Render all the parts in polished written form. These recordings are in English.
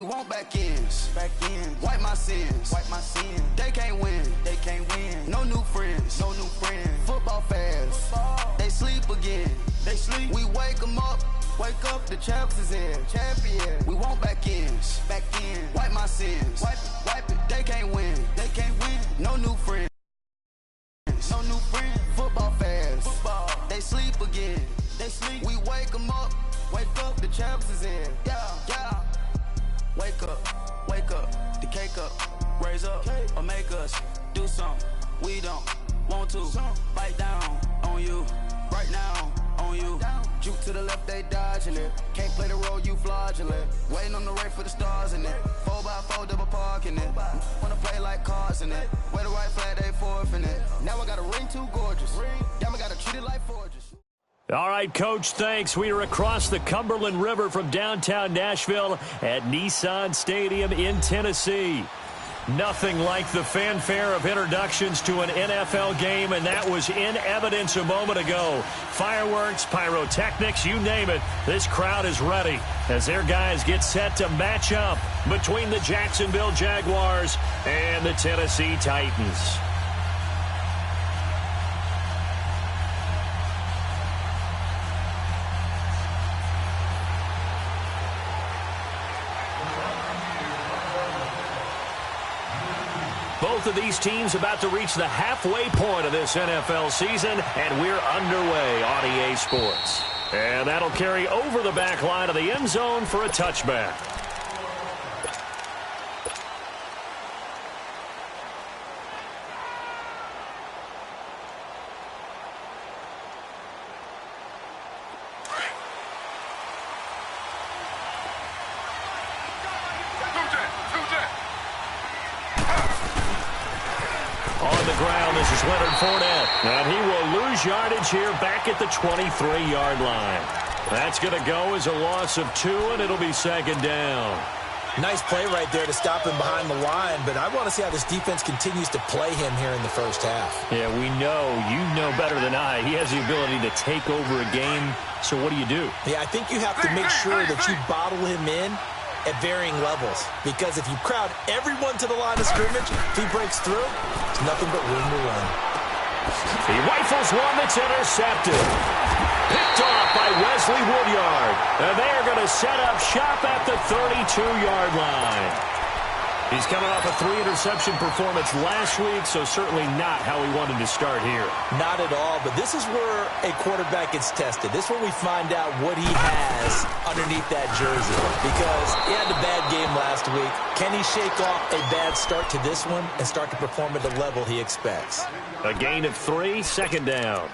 Want back ends, wipe my sins, They can't win, No new friends, Football fast, they sleep again, We wake them up, the champs is here, We want back ends, wipe my sins, wipe it. They can't win, No new friends, Football fast, they sleep again, We wake them up, the champs is here, yeah. Wake up, the cake up, raise up, or make us do something we don't want to. Bite down on you, right now on you. Juke to the left, they dodging it. Can't play the role, you fraudulent. Waiting on the race for the stars in it. 4x4 double parking it. Wanna play like cars in it. Where the right flag, they forfeit it. Now I got a ring too gorgeous. Damn, I gotta treat it like forges. All right, Coach, thanks. We are across the Cumberland River from downtown Nashville at Nissan Stadium in Tennessee. Nothing like the fanfare of introductions to an NFL game, and that was in evidence a moment ago. Fireworks, pyrotechnics, you name it. This crowd is ready as their guys get set to match up between the Jacksonville Jaguars and the Tennessee Titans. Both of these teams about to reach the halfway point of this NFL season, and we're underway on EA Sports. And that'll carry over the back line of the end zone for a touchback. And he will lose yardage here back at the 23-yard line. That's going to go as a loss of 2, and it'll be second down. Nice play right there to stop him behind the line, but I want to see how this defense continues to play him here in the first half. Yeah, we know. You know better than I. He has the ability to take over a game, so what do you do? Yeah, I think you have to make sure that you bottle him in at varying levels, because if you crowd everyone to the line of scrimmage, if he breaks through, there's nothing but room to run. He rifles one that's intercepted. Picked off by Wesley Woodyard. And they are going to set up shop at the 32-yard line. He's coming off a 3-interception performance last week, so certainly not how he wanted to start here. Not at all, but this is where a quarterback gets tested. This is where we find out what he has underneath that jersey, because he had a bad game last week. Can he shake off a bad start to this one and start to perform at the level he expects? A gain of 3, second down.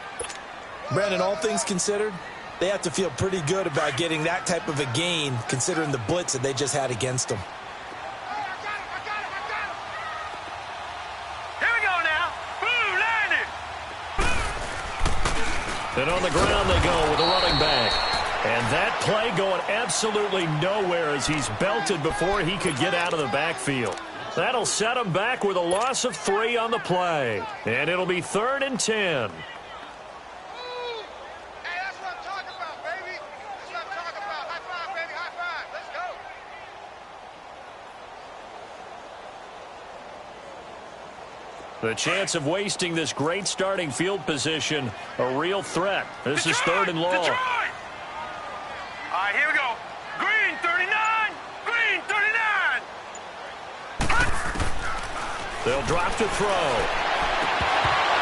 Brandon, all things considered, they have to feel pretty good about getting that type of a gain, considering the blitz that they just had against them. And on the ground they go with a running back. And that play going absolutely nowhere as he's belted before he could get out of the backfield. That'll set him back with a loss of 3 on the play. And it'll be 3rd and 10. The chance of wasting this great starting field position, a real threat. This is 3rd and long. Detroit! All right, here we go. Green 39, green 39. They'll drop to throw.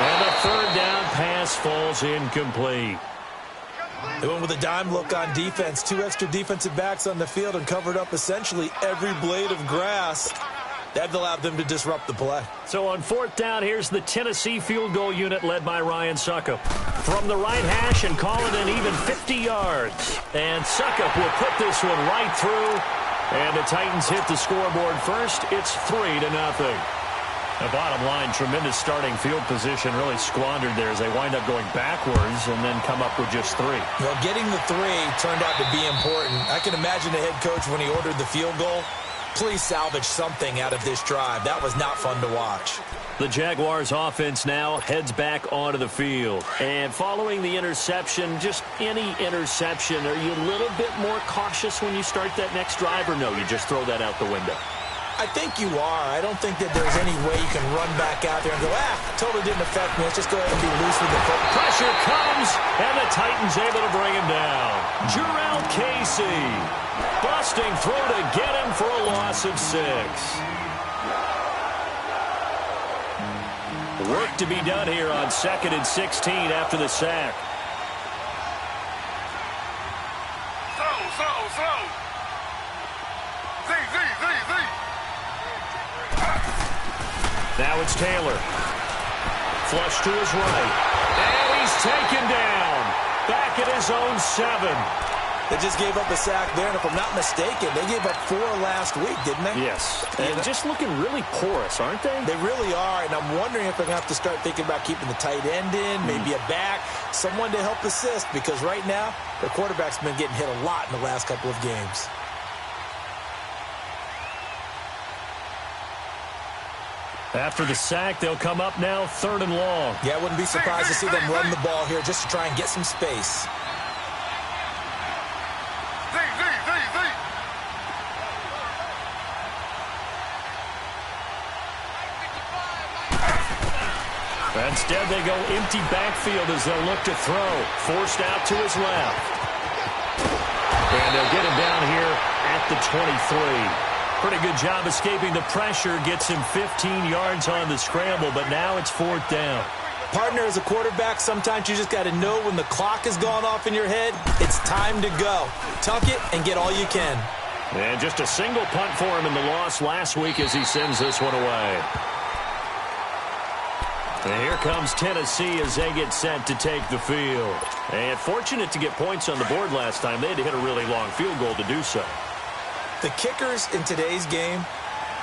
And the 3rd down pass falls incomplete. They went with a dime look on defense. 2 extra defensive backs on the field and covered up essentially every blade of grass. That allowed them to disrupt the play. So on 4th down, here's the Tennessee field goal unit led by Ryan Succop. From the right hash and call it an even 50 yards. And Succop will put this one right through. And the Titans hit the scoreboard first. It's 3-0. The bottom line, tremendous starting field position, really squandered there as they wind up going backwards and then come up with just 3. Well, getting the 3 turned out to be important. I can imagine the head coach when he ordered the field goal Please salvage something out of this drive. That was not fun to watch. The Jaguars offense now heads back onto the field. And following the interception, just any interception, are you a little bit more cautious when you start that next drive, or no, you just throw that out the window? I think you are. I don't think that there's any way you can run back out there and go, totally didn't affect me. Let's just go ahead and be loose with the foot. Pressure comes, and the Titans able to bring him down. Jarrell Casey, busting through to get him for a loss of 6. Work to be done here on 2nd and 16 after the sack. Slow. Z. Now it's Taylor. Flush to his right. And he's taken down. Back at his own 7. They just gave up a sack there, and if I'm not mistaken, they gave up 4 last week, didn't they? Yes. And just looking really porous, aren't they? They really are, and I'm wondering if they're going to have to start thinking about keeping the tight end in, maybe a back, someone to help assist, because right now, their quarterback's been getting hit a lot in the last couple of games. After the sack, they'll come up now 3rd and long. Yeah, I wouldn't be surprised to see them run the ball here just to try and get some space. Instead, they go empty backfield as they'll look to throw. Forced out to his left. And they'll get him down here at the 23. Pretty good job escaping the pressure. Gets him 15 yards on the scramble, but now it's 4th down. Partner, as a quarterback, sometimes you just got to know when the clock has gone off in your head, it's time to go. Tuck it and get all you can. And just a single punt for him in the loss last week as he sends this one away. And here comes Tennessee as they get set to take the field. And fortunate to get points on the board last time. They had to hit a really long field goal to do so. The kickers in today's game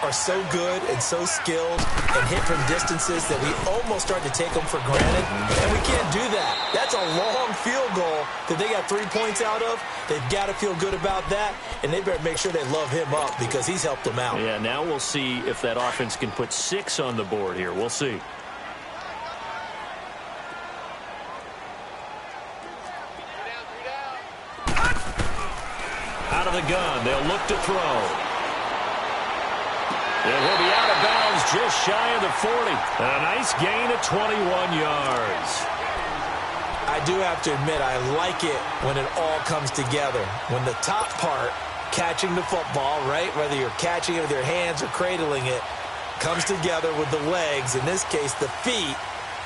are so good and so skilled and hit from distances that we almost start to take them for granted. And we can't do that. That's a long field goal that they got 3 points out of. They've got to feel good about that, and they better make sure they love him up because he's helped them out. Yeah, now we'll see if that offense can put 6 on the board here. We'll see. Out of the gun, they'll look to throw. It will be out of bounds just shy of the 40. A nice gain of 21 yards. I do have to admit, I like it when it all comes together. When the top part, catching the football, right, whether you're catching it with your hands or cradling it, comes together with the legs, in this case the feet,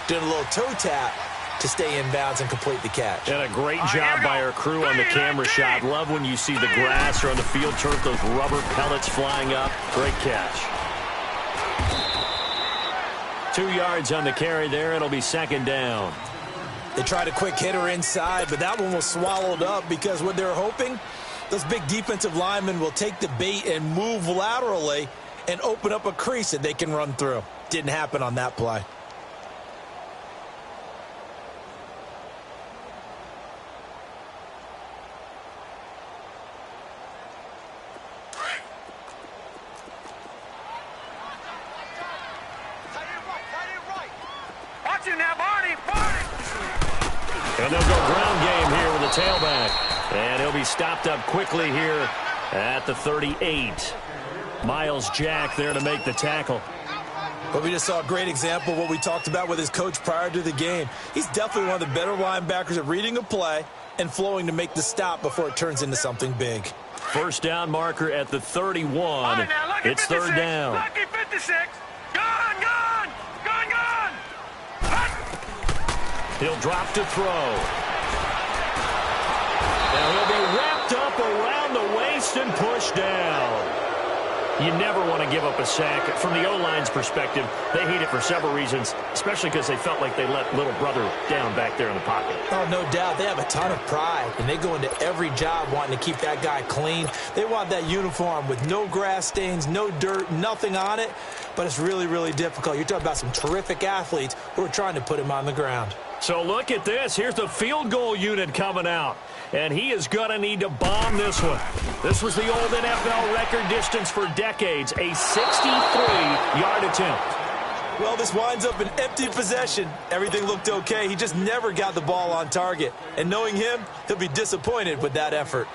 doing a little toe tap to stay in bounds and complete the catch. And a great job by our crew on the camera shot. Love when you see the grass or on the field turf, those rubber pellets flying up. Great catch. 2 yards on the carry there. It'll be 2nd down. They tried a quick hitter inside, but that one was swallowed up because what they're hoping, those big defensive linemen will take the bait and move laterally and open up a crease that they can run through. Didn't happen on that play. And they'll go ground game here with a tailback. And he'll be stopped up quickly here at the 38. Miles Jack there to make the tackle. But we just saw a great example of what we talked about with his coach prior to the game. He's definitely one of the better linebackers at reading a play and flowing to make the stop before it turns into something big. 1st down marker at the 31. Right, now, it's 3rd down. Lucky 56. Gone. He'll drop to throw. And he'll be wrapped up around the waist and pushed down. You never want to give up a sack. From the O-line's perspective, they hate it for several reasons, especially because they felt like they let little brother down back there in the pocket. Oh, no doubt. They have a ton of pride, and they go into every job wanting to keep that guy clean. They want that uniform with no grass stains, no dirt, nothing on it, but it's really, really difficult. You're talking about some terrific athletes who are trying to put him on the ground. So look at this. Here's the field goal unit coming out. And he is going to need to bomb this one. This was the old NFL record distance for decades, a 63-yard attempt. Well, this winds up an empty possession. Everything looked okay. He just never got the ball on target. And knowing him, he'll be disappointed with that effort.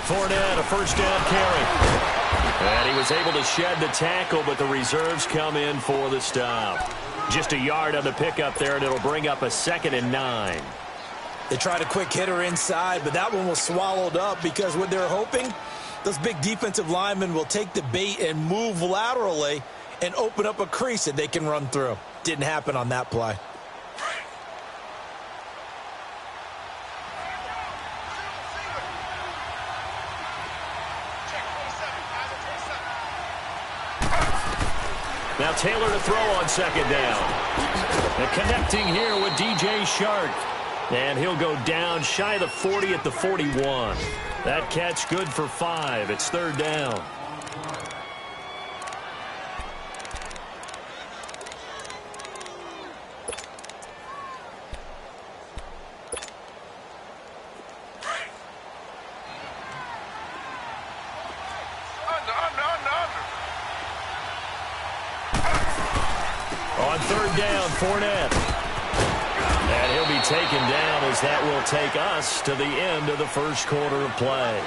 Fournette, a first down carry. And he was able to shed the tackle, but the reserves come in for the stop. Just a yard on the pickup there, and it'll bring up a 2nd and 9. They tried a quick hitter inside, but that one was swallowed up because what they're hoping, those big defensive linemen will take the bait and move laterally and open up a crease that they can run through. Didn't happen on that play. Now Taylor to throw on 2nd down. And connecting here with DJ Chark. And he'll go down shy of the 40 at the 41. That catch good for 5. It's 3rd down. On 3rd down, Fournette. And he'll be taken down as that will take us to the end of the first quarter of play.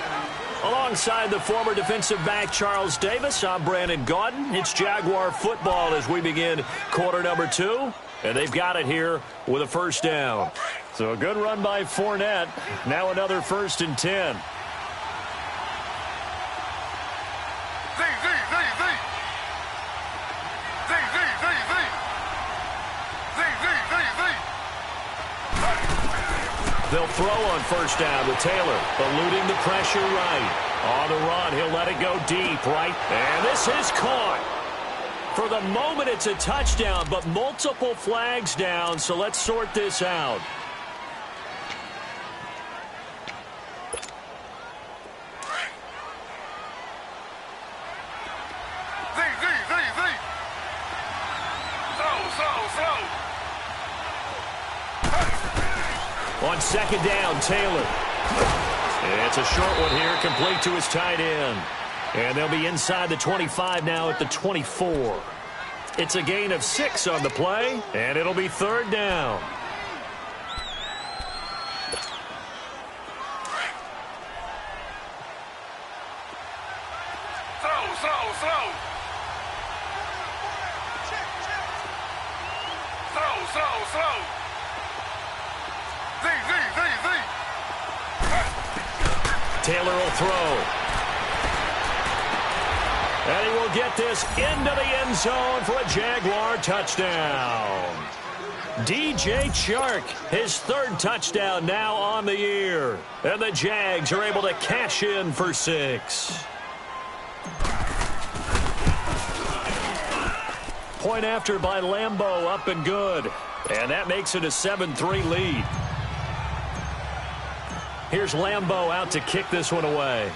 Alongside the former defensive back Charles Davis, I'm Brandon Gaudin. It's Jaguar football as we begin quarter number 2. And they've got it here with a first down. So a good run by Fournette. Now another 1st and 10. They'll throw on 1st down with Taylor, eluding the pressure right. On the run, he'll let it go deep, right? And this is caught. For the moment, it's a touchdown, but multiple flags down, so let's sort this out. On 2nd down, Taylor. It's a short one here, complete to his tight end. And they'll be inside the 25 now at the 24. It's a gain of 6 on the play, and it'll be 3rd down. Taylor will throw. And he will get this into the end zone for a Jaguar touchdown. DJ Chark, his 3rd touchdown now on the year. And the Jags are able to cash in for 6. Point after by Lambeau, up and good. And that makes it a 7-3 lead. Here's Lambeau out to kick this one away.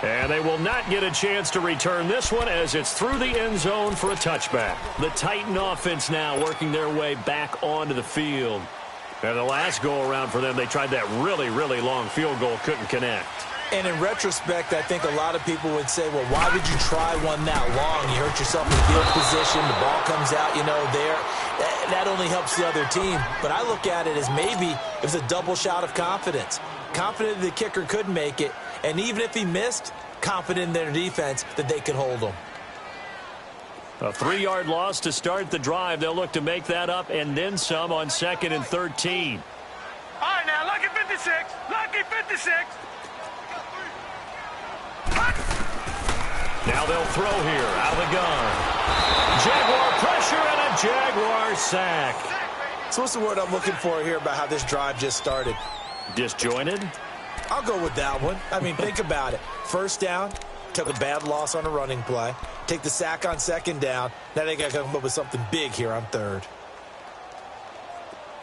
And they will not get a chance to return this one as it's through the end zone for a touchback. The Titan offense now working their way back onto the field. And the last go-around for them, they tried that really, really long field goal, couldn't connect. And in retrospect, I think a lot of people would say, well, why would you try one that long? You hurt yourself in field position. The ball comes out, there. That only helps the other team. But I look at it as maybe it was a double shot of confidence. Confident the kicker could make it. And even if he missed, confident in their defense that they could hold him. A 3-yard loss to start the drive. They'll look to make that up and then some on 2nd and 13. All right, now, lucky 56. Lucky 56. Now they'll throw here out of the gun. Jaguar pressure and a Jaguar sack. So what's the word I'm looking for here about how this drive just started? Disjointed? I'll go with that one. I mean, think about it. 1st down, took a bad loss on a running play. Take the sack on 2nd down. Now they got to come up with something big here on 3rd.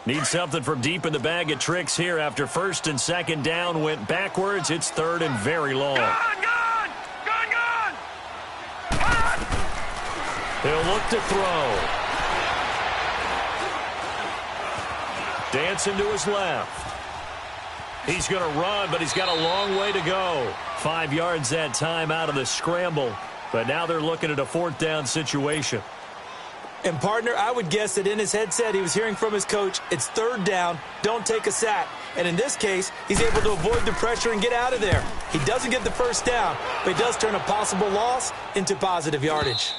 Need something from deep in the bag of tricks here after first and second down went backwards. It's third and very long. Gun! He'll look to throw. Dancing to his left. He's going to run, but he's got a long way to go. 5 yards that time out of the scramble. But now they're looking at a fourth down situation. And, partner, I would guess that in his headset he was hearing from his coach, it's third down, don't take a sack. And in this case, he's able to avoid the pressure and get out of there. He doesn't get the first down, but he does turn a possible loss into positive yardage.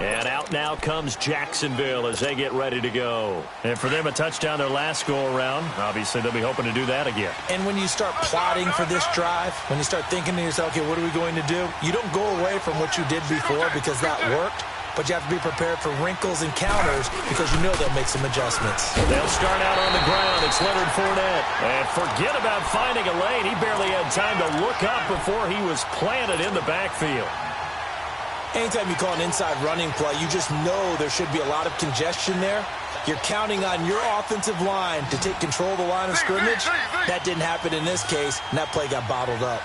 And out now comes Jacksonville as they get ready to go. And for them, a touchdown their last go-around. Obviously, they'll be hoping to do that again. And when you start plotting for this drive, when you start thinking to yourself, okay, what are we going to do? You don't go away from what you did before because that worked, but you have to be prepared for wrinkles and counters because you know they'll make some adjustments. They'll start out on the ground. It's Leonard Fournette. And forget about finding a lane. He barely had time to look up before he was planted in the backfield. Anytime you call an inside running play, you just know there should be a lot of congestion there. You're counting on your offensive line to take control of the line of scrimmage. That didn't happen in this case, and that play got bottled up.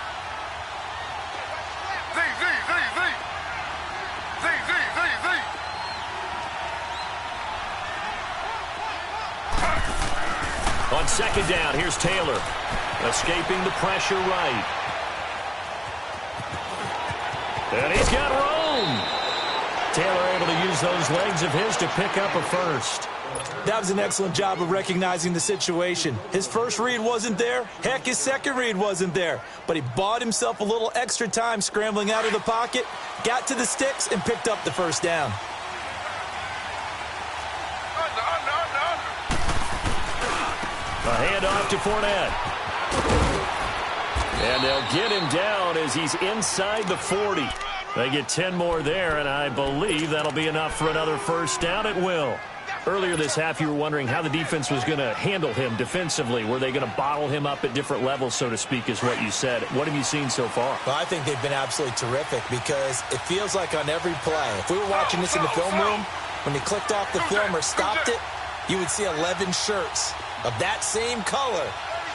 On second down, here's Taylor. Escaping the pressure right. And he's got room. Taylor able to use those legs of his to pick up a first. That was an excellent job of recognizing the situation. His first read wasn't there. Heck, his second read wasn't there. But he bought himself a little extra time scrambling out of the pocket, got to the sticks, and picked up the first down. A handoff to Fournette. And they'll get him down as he's inside the 40. They get 10 more there, and I believe that'll be enough for another first down. It will. Earlier this half, you were wondering how the defense was going to handle him defensively. Were they going to bottle him up at different levels, so to speak, is what you said. What have you seen so far? Well, I think they've been absolutely terrific because it feels like on every play, if we were watching this in the film room, when they clicked off the film or stopped it, you would see 11 shirts of that same color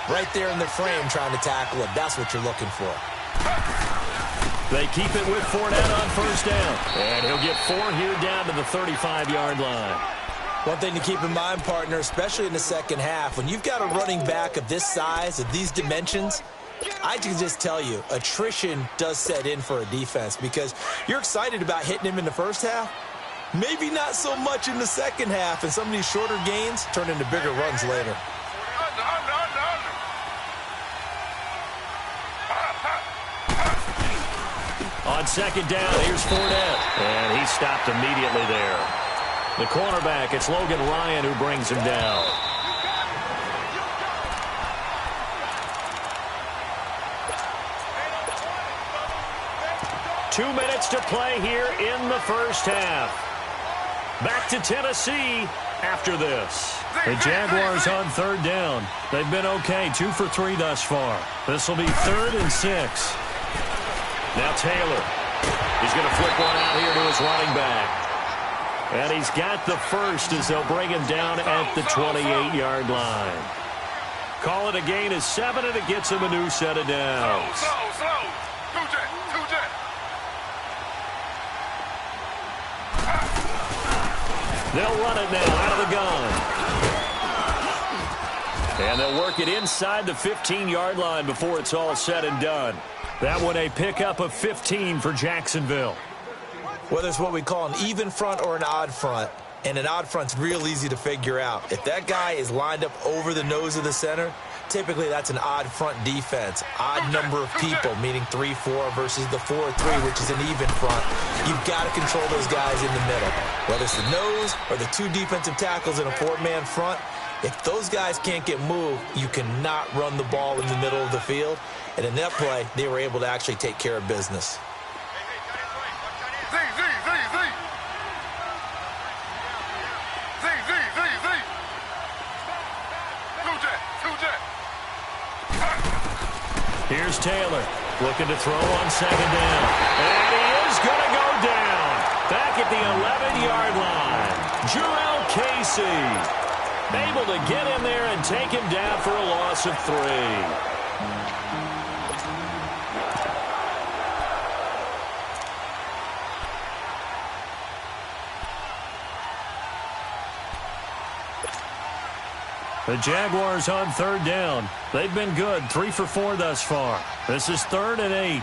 right there in the frame trying to tackle it. That's what you're looking for. They keep it with Fournette on first down. And he'll get 4 here down to the 35-yard line. One thing to keep in mind, partner, especially in the second half, when you've got a running back of this size, of these dimensions, I can just tell you, attrition does set in for a defense because you're excited about hitting him in the first half. Maybe not so much in the second half, and some of these shorter gains turn into bigger runs later. On second down, here's Fournette. And he stopped immediately there. The cornerback, it's Logan Ryan who brings him down. Two minutes to play here in the first half. Back to Tennessee after this. The Jaguars on third down. They've been okay, 2 for 3 thus far. This will be 3rd and 6. Now Taylor. He's going to flick one out here to his running back. And he's got the first as they'll bring him down at the 28-yard line. Call it a gain of 7, and it gets him a new set of downs. Slow. Two jet. They'll run it now out of the gun. And they'll work it inside the 15-yard line before it's all said and done. That one a pickup of 15 for Jacksonville. Whether it's what we call an even front or an odd front, and an odd front's real easy to figure out. If that guy is lined up over the nose of the center, typically that's an odd front defense. Odd number of people, meaning 3-4 versus the 4-3, which is an even front. You've got to control those guys in the middle. Whether it's the nose or the 2 defensive tackles in a 4-man front, if those guys can't get moved, you cannot run the ball in the middle of the field. And in that play, they were able to actually take care of business. Here's Taylor looking to throw on second down. And he is going to go down. Back at the 11-yard line. Jurrell Casey able to get in there and take him down for a loss of 3. The Jaguars on 3rd down. They've been good, 3 for 4 thus far. This is 3rd and 8.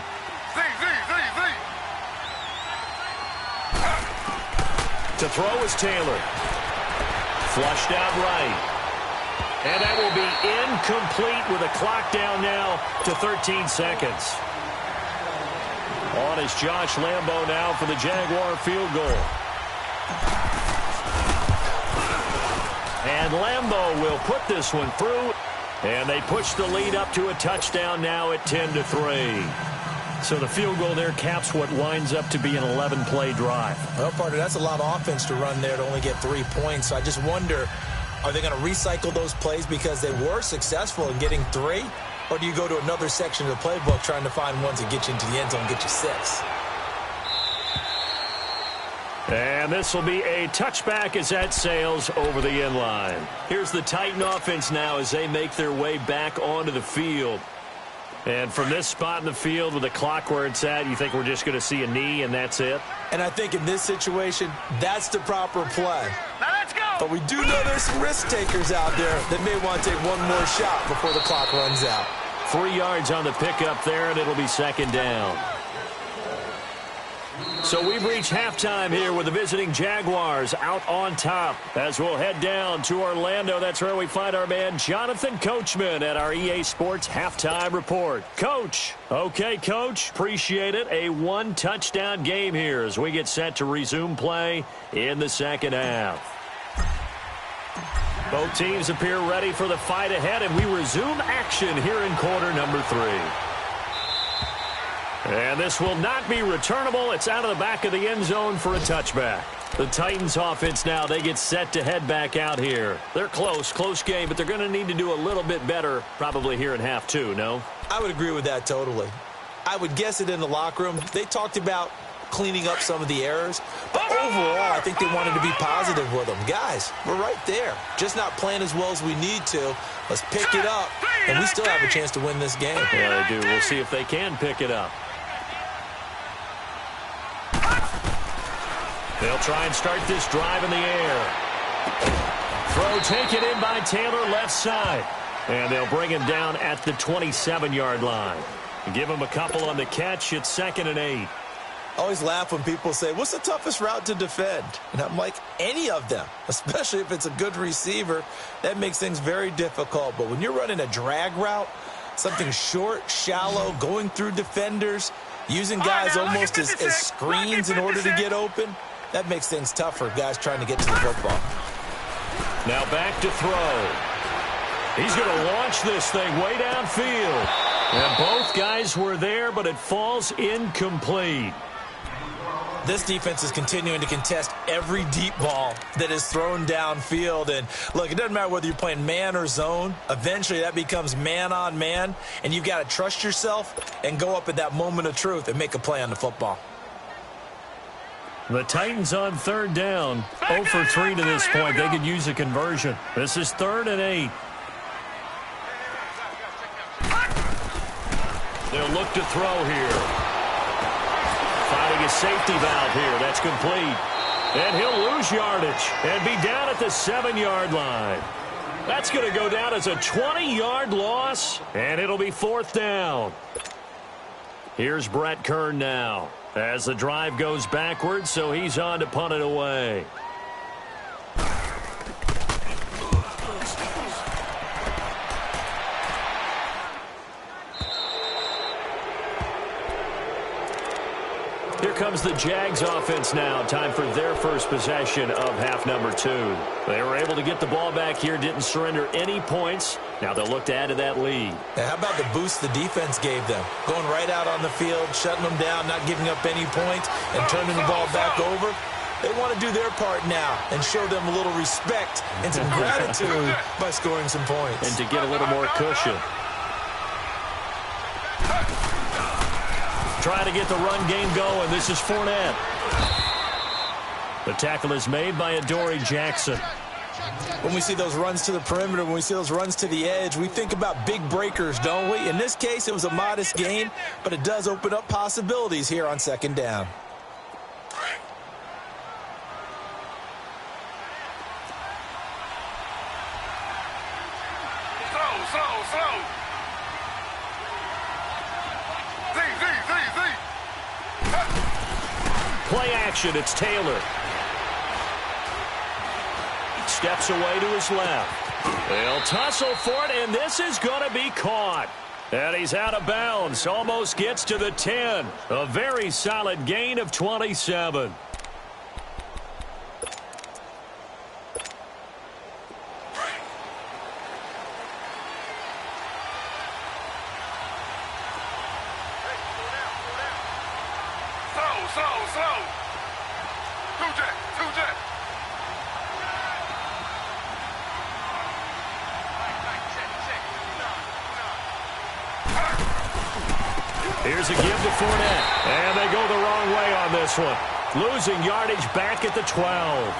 To throw is Taylor. Flushed out right. And that will be incomplete with a clock down now to 13 seconds. On is Josh Lambo now for the Jaguar field goal. And Lambo will put this one through. And they push the lead up to a touchdown now at 10-3. So the field goal there caps what winds up to be an 11-play drive. Well, partner, that's a lot of offense to run there to only get 3 points. So I just wonder, are they going to recycle those plays because they were successful in getting 3? Or do you go to another section of the playbook trying to find ones that get you into the end zone and get you 6? And this will be a touchback as that sails over the end line. Here's the Titan offense now as they make their way back onto the field. And from this spot in the field with the clock where it's at, you think we're just going to see a knee and that's it? And I think in this situation, that's the proper play. Now let's go. But we do know there's some risk takers out there that may want to take one more shot before the clock runs out. 3 yards on the pickup there, and it'll be 2nd down. So we've reached halftime here with the visiting Jaguars out on top. As we'll head down to Orlando, that's where we find our man Jonathan Coachman at our EA Sports Halftime Report. Coach. Okay, Coach. Appreciate it. A 1-touchdown game here as we get set to resume play in the second half. Both teams appear ready for the fight ahead, and we resume action here in quarter number 3. And this will not be returnable. It's out of the back of the end zone for a touchback. The Titans offense now, they get set to head back out here. They're close game, but they're going to need to do a little bit better probably here in half 2, no? I would agree with that totally. I would guess it in the locker room. They talked about cleaning up some of the errors, but overall, I think they wanted to be positive with them. Guys, we're right there. Just not playing as well as we need to. Let's pick it up, and we still have a chance to win this game. Yeah, they do. We'll see if they can pick it up. They'll try and start this drive in the air. Throw taken in by Taylor left side. And they'll bring him down at the 27-yard line. Give him a couple on the catch. It's 2nd and 8. I always laugh when people say, what's the toughest route to defend? And I'm like, any of them, especially if it's a good receiver. That makes things very difficult. But when you're running a drag route, something short, shallow, going through defenders, using guys almost as screens in order to get open, that makes things tough for guys trying to get to the football. Now back to throw. He's going to launch this thing way downfield. And both guys were there, but it falls incomplete. This defense is continuing to contest every deep ball that is thrown downfield. And, look, it doesn't matter whether you're playing man or zone. Eventually, that becomes man-on-man, and you've got to trust yourself and go up at that moment of truth and make a play on the football. The Titans on 3rd down. 0 for 3 to this point. They could use a conversion. This is 3rd and 8. They'll look to throw here. Finding a safety valve here. That's complete. And he'll lose yardage and be down at the 7-yard line. That's going to go down as a 20-yard loss, and it'll be 4th down. Here's Brett Kern now as the drive goes backwards, so he's on to punt it away. Here comes the Jags offense now. Time for their first possession of half number 2. They were able to get the ball back here, didn't surrender any points. Now they'll look to add to that lead. Now, how about the boost the defense gave them? Going right out on the field, shutting them down, not giving up any points, and turning the ball back over. They want to do their part now and show them a little respect and some gratitude by scoring some points. And to get a little more cushion. Trying to get the run game going. This is Fournette. The tackle is made by Adoree Jackson. When we see those runs to the perimeter, when we see those runs to the edge, we think about big breakers, don't we? In this case, it was a modest gain, but it does open up possibilities here on second down. Slow. Play action, it's Taylor. Steps away to his left. They'll tussle for it, and this is going to be caught. And he's out of bounds. Almost gets to the 10. A very solid gain of 27. Slow. Two jet. Here's a give to Fournette. And they go the wrong way on this one. Losing yardage back at the 12.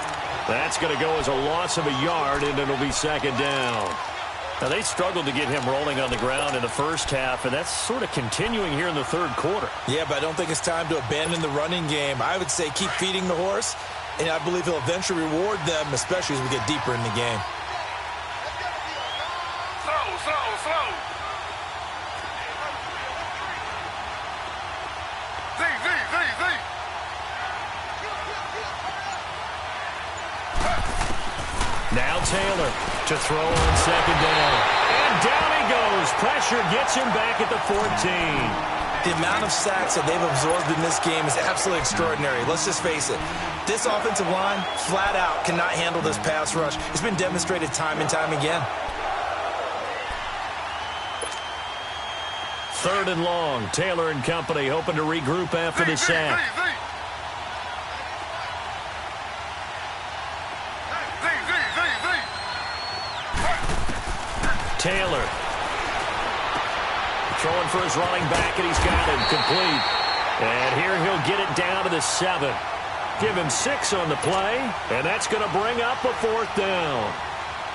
That's going to go as a loss of a yard, and it'll be second down. Now, they struggled to get him rolling on the ground in the first half, and that's sort of continuing here in the third quarter. Yeah, but I don't think it's time to abandon the running game. I would say keep feeding the horse, and I believe he'll eventually reward them, especially as we get deeper in the game. Slow. Z. Now Taylor to throw on second down. And down he goes. Pressure gets him back at the 14. The amount of sacks that they've absorbed in this game is absolutely extraordinary. Let's just face it. This offensive line, flat out, cannot handle this pass rush. It's been demonstrated time and time again. Third and long. Taylor and company hoping to regroup after the sack. Taylor throwing for his running back, and he's got him complete. And here he'll get it down to the 7. Give him 6 on the play, and that's going to bring up a fourth down.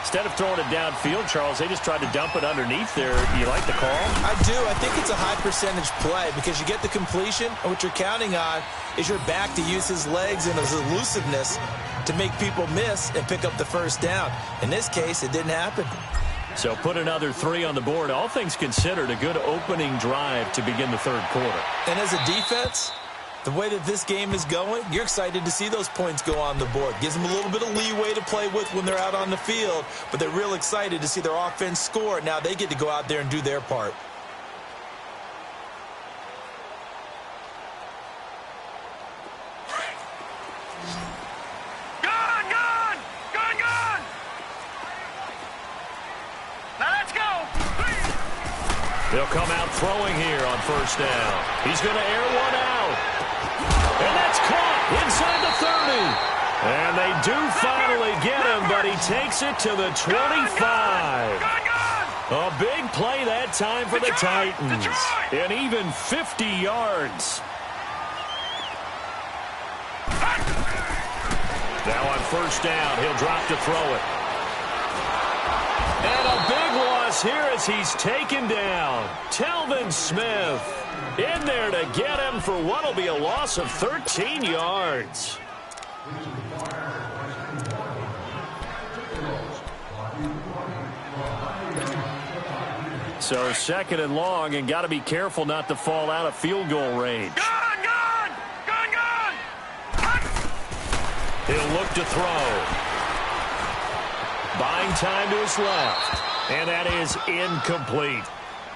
Instead of throwing it downfield, Charles, they just tried to dump it underneath there. You like the call? I do. I think it's a high percentage play because you get the completion, and what you're counting on is your back to use his legs and his elusiveness to make people miss and pick up the first down. In this case, it didn't happen. So put another 3 on the board. All things considered, a good opening drive to begin the third quarter. And as a defense, the way that this game is going, you're excited to see those points go on the board. Gives them a little bit of leeway to play with when they're out on the field, but they're real excited to see their offense score. Now they get to go out there and do their part. They'll come out throwing here on first down. He's going to air one out. And that's caught inside the 30. And they do finally get him, but he takes it to the 25. A big play that time for the Titans. And even 50 yards. Now on first down, he'll drop to throw it. And a big loss here as he's taken down. Telvin Smith in there to get him for what will be a loss of 13 yards. So second and long, and got to be careful not to fall out of field goal range. Gun! He'll look to throw. Buying time to his left. And that is incomplete.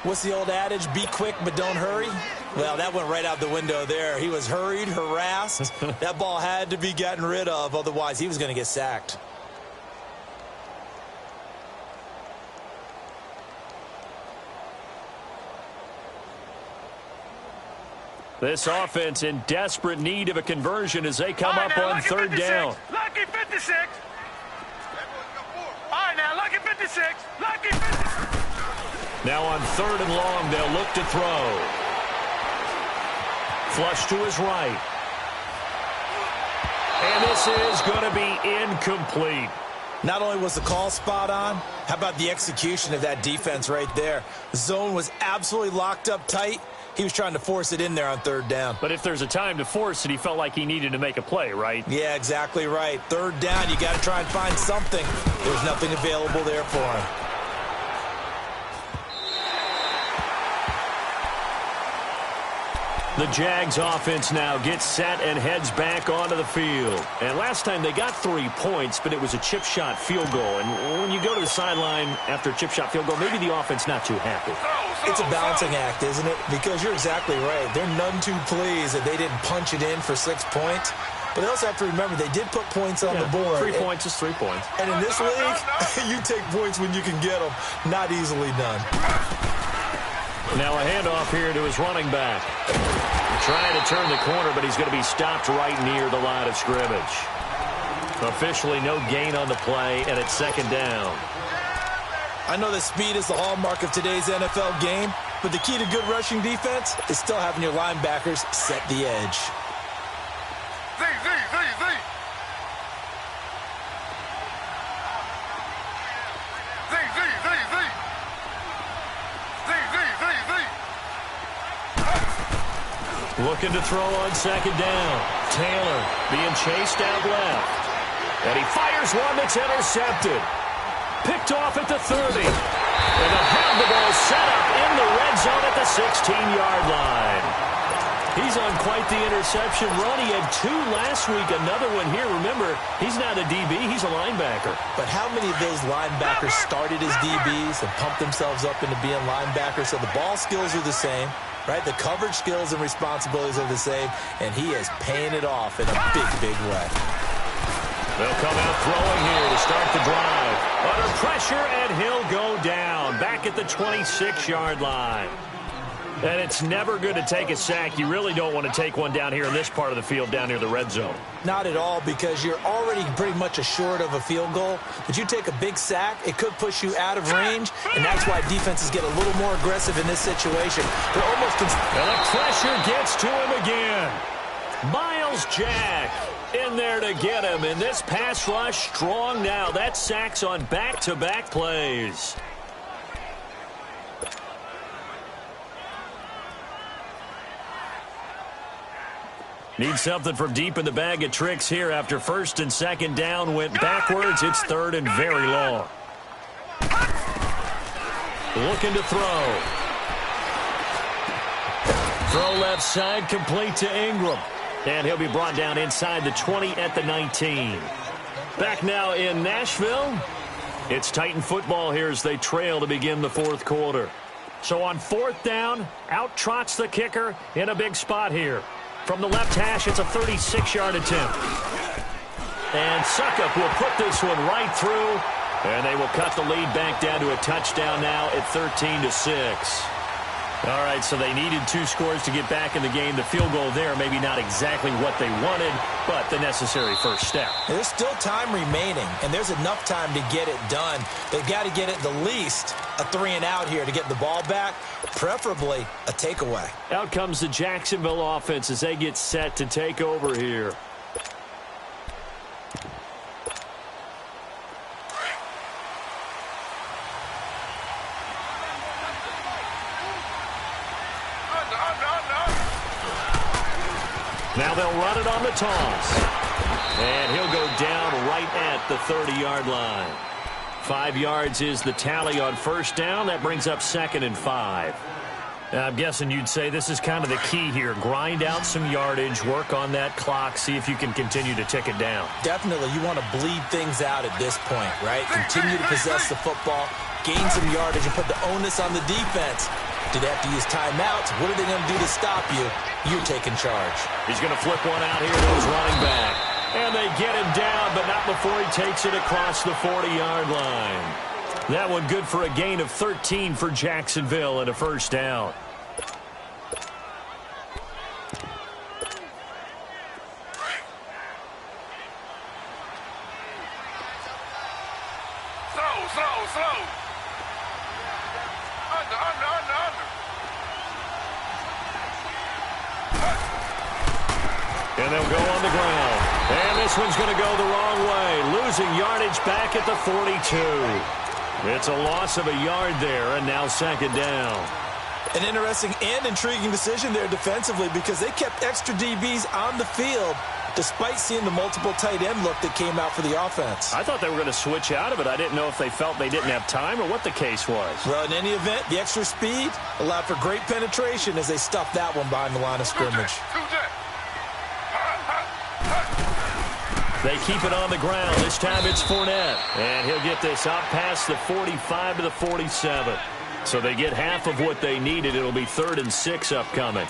What's the old adage? Be quick, but don't hurry? Well, that went right out the window there. He was hurried, harassed. That ball had to be gotten rid of. Otherwise, he was going to get sacked. This offense in desperate need of a conversion as they come up on third down. Lucky 56. All right, now, lucky 56. Lucky 56. Now on third and long, they'll look to throw. Flush to his right. And this is going to be incomplete. Not only was the call spot on, how about the execution of that defense right there? The zone was absolutely locked up tight. He was trying to force it in there on third down. But if there's a time to force it, he felt like he needed to make a play, right? Yeah, exactly right. Third down, you got to try and find something. There's nothing available there for him. The Jags offense now gets set and heads back onto the field. And last time they got 3 points, but it was a chip shot field goal. And when you go to the sideline after a chip shot field goal, maybe the offense not too happy. It's a balancing act, isn't it? Because you're exactly right. They're none too pleased that they didn't punch it in for 6 points. But they also have to remember they did put points on the board. 3 points is 3 points. And in this league, you take points when you can get them. Not easily done. Now a handoff here to his running back. Trying to turn the corner, but he's going to be stopped right near the line of scrimmage. Officially no gain on the play, and it's second down. I know that speed is the hallmark of today's NFL game, but the key to good rushing defense is still having your linebackers set the edge. Looking to throw on second down. Taylor being chased out left. And he fires one that's intercepted. Picked off at the 30. And they'll have the ball set up in the red zone at the 16-yard line. He's on quite the interception run. He had 2 last week, another one here. Remember, he's not a DB, he's a linebacker. But how many of those linebackers started as DBs and pumped themselves up into being linebackers? So the ball skills are the same, right? The coverage skills and responsibilities are the same, and he is paying it off in a big, big way. They'll come out throwing here to start the drive. Under pressure, and he'll go down back at the 26-yard line. And it's never good to take a sack. You really don't want to take one down here in this part of the field, down near the red zone. Not at all, because you're already pretty much assured of a field goal. But you take a big sack, it could push you out of range, and that's why defenses get a little more aggressive in this situation. They're almost... And the pressure gets to him again. Miles Jack in there to get him, and this pass rush strong now. That sacks on back-to-back plays. Need something from deep in the bag of tricks here after first and second down went backwards. It's third and very long. Looking to throw. Throw left side, complete to Ingram. And he'll be brought down inside the 20 at the 19. Back now in Nashville. It's Titan football here as they trail to begin the fourth quarter. So on fourth down, out trots the kicker in a big spot here. From the left hash, it's a 36-yard attempt. And Suckup will put this one right through. And they will cut the lead back down to a touchdown now at 13-6. All right, so they needed 2 scores to get back in the game. The field goal there, maybe not exactly what they wanted, but the necessary first step. There's still time remaining, and there's enough time to get it done. They've got to get it the least a 3-and-out here to get the ball back, preferably a takeaway. Out comes the Jacksonville offense as they get set to take over here. Now they'll run it on the toss. And he'll go down right at the 30-yard line. 5 yards is the tally on first down. That brings up 2nd and 5. Now, I'm guessing you'd say this is kind of the key here. Grind out some yardage, work on that clock, see if you can continue to tick it down. Definitely, you want to bleed things out at this point, right? Continue to possess the football, gain some yardage, and put the onus on the defense. Do they have to use timeouts? What are they going to do to stop you? You're taking charge. He's going to flip one out here to his running back. And they get him down, but not before he takes it across the 40-yard line. That one good for a gain of 13 for Jacksonville and a first down. Slow. Under. And they'll go on the ground. And this one's going to go the wrong way. Losing yardage back at the 42. It's a loss of a yard there, and now second down. An interesting and intriguing decision there defensively because they kept extra DBs on the field despite seeing the multiple tight end look that came out for the offense. I thought they were going to switch out of it. I didn't know if they felt they didn't have time or what the case was. Well, in any event, the extra speed allowed for great penetration as they stuffed that one behind the line of scrimmage. They keep it on the ground. This time it's Fournette. And he'll get this up past the 45 to the 47. So they get half of what they needed. It'll be 3rd and 6 upcoming.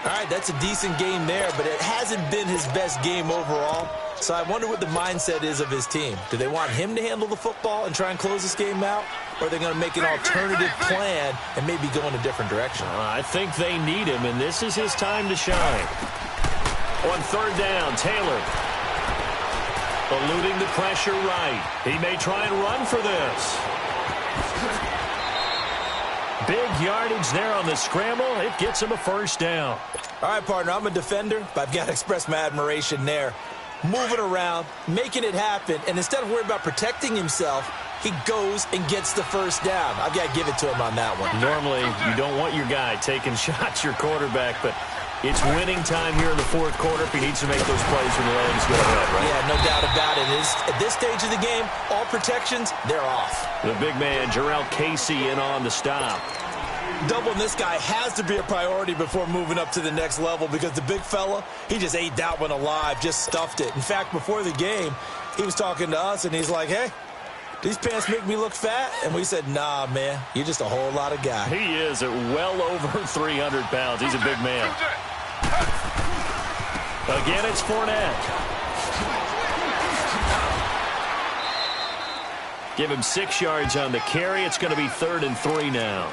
All right, that's a decent game there, but it hasn't been his best game overall. So I wonder what the mindset is of his team. Do they want him to handle the football and try and close this game out? Or are they going to make an alternative plan and maybe go in a different direction? I think they need him, and this is his time to shine. On 3rd down, Taylor. Eluding the pressure right. He may try and run for this. Big yardage there on the scramble. It gets him a 1st down. All right, partner, I'm a defender, but I've got to express my admiration there. Moving around, making it happen, and instead of worrying about protecting himself, he goes and gets the 1st down. I've got to give it to him on that one. Normally, you don't want your guy taking shots, your quarterback, but it's winning time here in the 4th quarter if he needs to make those plays when the Rams go ahead, right? Yeah, no doubt about it. At this stage of the game, all protections, they're off. The big man, Jarrell Casey, in on the stop. Doubling this guy has to be a priority before moving up to the next level because the big fella, he just ate that one alive, just stuffed it. In fact, before the game, he was talking to us, and he's like, hey, these pants make me look fat? And we said, nah, man, you're just a whole lot of guy. He is at well over 300 pounds. He's a big man. Again, it's Fournette. Give him 6 yards on the carry. It's going to be 3rd and 3 now.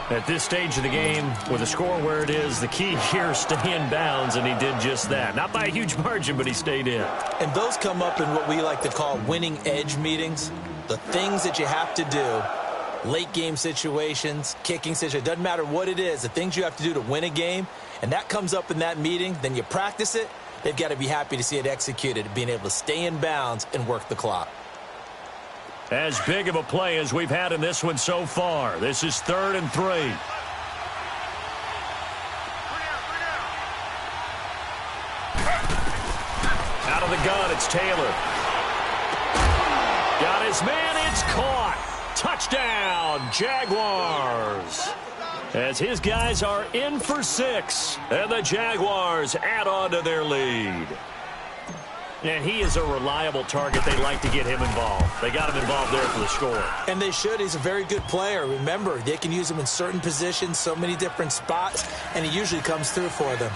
At this stage of the game, with the score where it is, the key here is stay in bounds, and he did just that. Not by a huge margin, but he stayed in. And those come up in what we like to call winning edge meetings. The things that you have to do, late game situations, kicking situations, doesn't matter what it is, the things you have to do to win a game, and that comes up in that meeting, then you practice it, they've got to be happy to see it executed, being able to stay in bounds and work the clock. As big of a play as we've had in this one so far. This is 3rd and 3. Out of the gun, it's Taylor. Got his man, it's caught. Touchdown, Jaguars. As his guys are in for 6, and the Jaguars add on to their lead. And he is a reliable target. They like to get him involved. They got him involved there for the score. And they should. He's a very good player. Remember, they can use him in certain positions, so many different spots, and he usually comes through for them.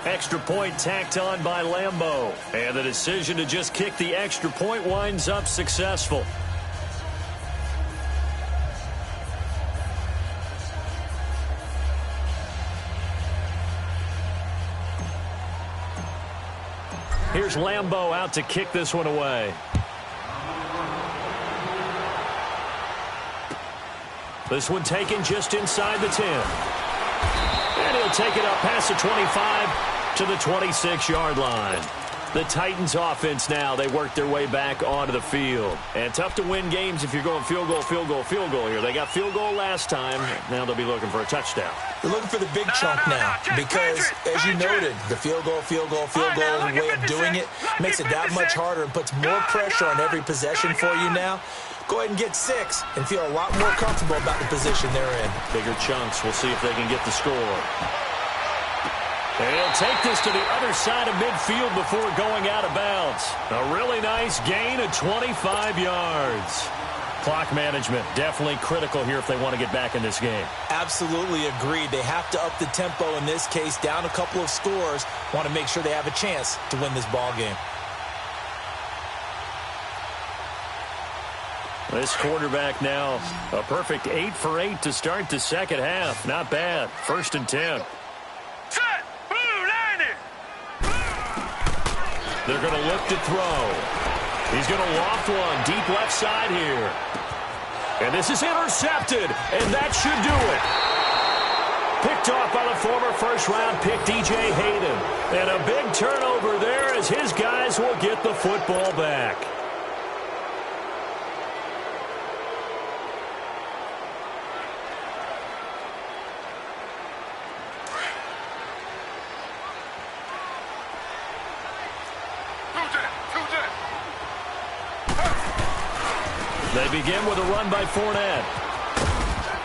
Extra point tacked on by Lambeau. And the decision to just kick the extra point winds up successful. Here's Lambeau out to kick this one away. This one taken just inside the 10. And he'll take it up past the 25 to the 26-yard line. The Titans offense now, they work their way back onto the field. And tough to win games if you're going field goal, field goal, field goal here. They got field goal last time. Now they'll be looking for a touchdown. They're looking for the big chunk now because, as you noted, the field goal, way of doing it makes it that much harder and puts more pressure on every possession for you now. Go ahead and get 6 and feel a lot more comfortable about the position they're in. Bigger chunks. We'll see if they can get the score. And he'll take this to the other side of midfield before going out of bounds. A really nice gain of 25 yards. Clock management definitely critical here if they want to get back in this game. Absolutely agreed. They have to up the tempo in this case, down a couple of scores. Want to make sure they have a chance to win this ball game. This quarterback now, a perfect 8 for 8 to start the second half. Not bad. 1st and 10. They're going to look to throw. He's going to loft one deep left side here. And this is intercepted, and that should do it. Picked off by the former first-round pick, DJ Hayden. And a big turnover there as his guys Eagles will get the football back. They begin with a run by Fournette.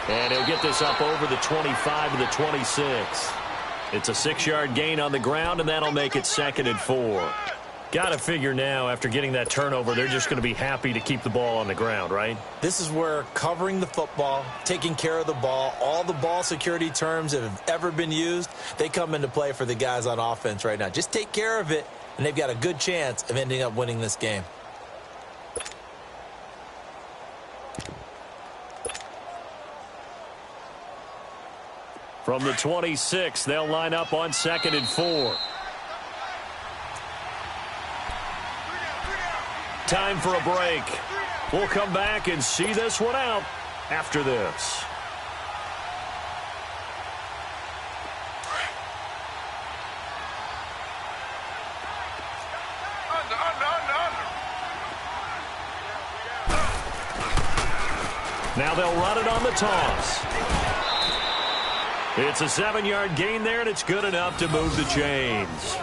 And he'll get this up over the 25 to the 26. It's a 6-yard gain on the ground, and that'll make it 2nd and 4. Got to figure now, after getting that turnover, they're just going to be happy to keep the ball on the ground, right? This is where covering the football, taking care of the ball, all the ball security terms that have ever been used, they come into play for the guys on offense right now. Just take care of it, and they've got a good chance of ending up winning this game. From the 26, they'll line up on 2nd and 4. Time for a break. We'll come back and see this one out after this. Now they'll run it on the toss. It's a 7-yard gain there, and it's good enough to move the chains.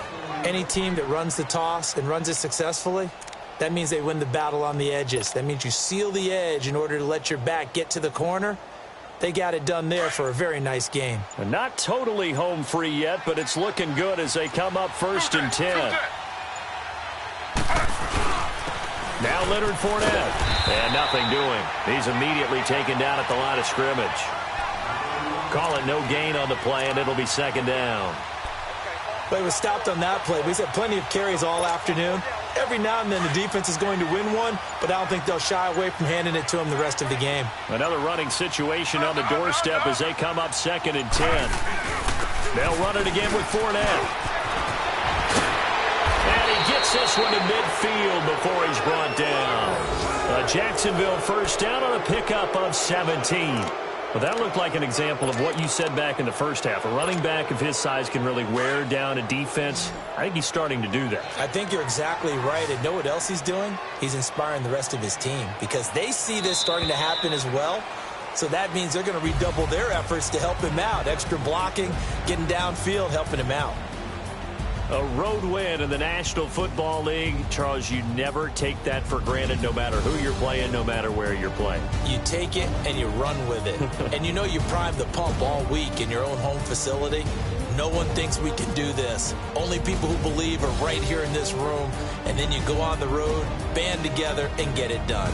Any team that runs the toss and runs it successfully, that means they win the battle on the edges. That means you seal the edge in order to let your back get to the corner. They got it done there for a very nice game. And not totally home free yet, but it's looking good as they come up 1st and 10. Now Leonard Fournette. And nothing doing. He's immediately taken down at the line of scrimmage. Call it no gain on the play, and it'll be 2nd down. But he was stopped on that play. We've had plenty of carries all afternoon. Every now and then the defense is going to win one, but I don't think they'll shy away from handing it to him the rest of the game. Another running situation on the doorstep as they come up 2nd and 10. They'll run it again with Fournette. And he gets this one to midfield before he's brought down. A Jacksonville first down on a pickup of 17. Well, that looked like an example of what you said back in the first half. A running back of his size can really wear down a defense. I think he's starting to do that. I think you're exactly right. And know what else he's doing? He's inspiring the rest of his team because they see this starting to happen as well. So that means they're going to redouble their efforts to help him out. Extra blocking, getting downfield, helping him out. A road win in the National Football League. Charles, you never take that for granted no matter who you're playing, no matter where you're playing. You take it and you run with it. And you know you primed the pump all week in your own home facility. No one thinks we can do this. Only people who believe are right here in this room. And then you go on the road, band together, and get it done.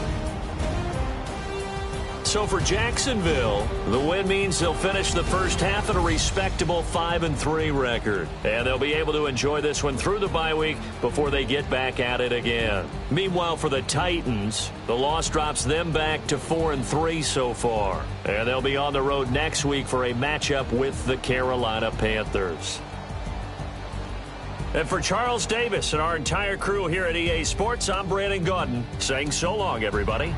So for Jacksonville, the win means they'll finish the first half at a respectable 5-3 record. And they'll be able to enjoy this one through the bye week before they get back at it again. Meanwhile, for the Titans, the loss drops them back to 4-3 so far. And they'll be on the road next week for a matchup with the Carolina Panthers. And for Charles Davis and our entire crew here at EA Sports, I'm Brandon Gaudin saying so long, everybody.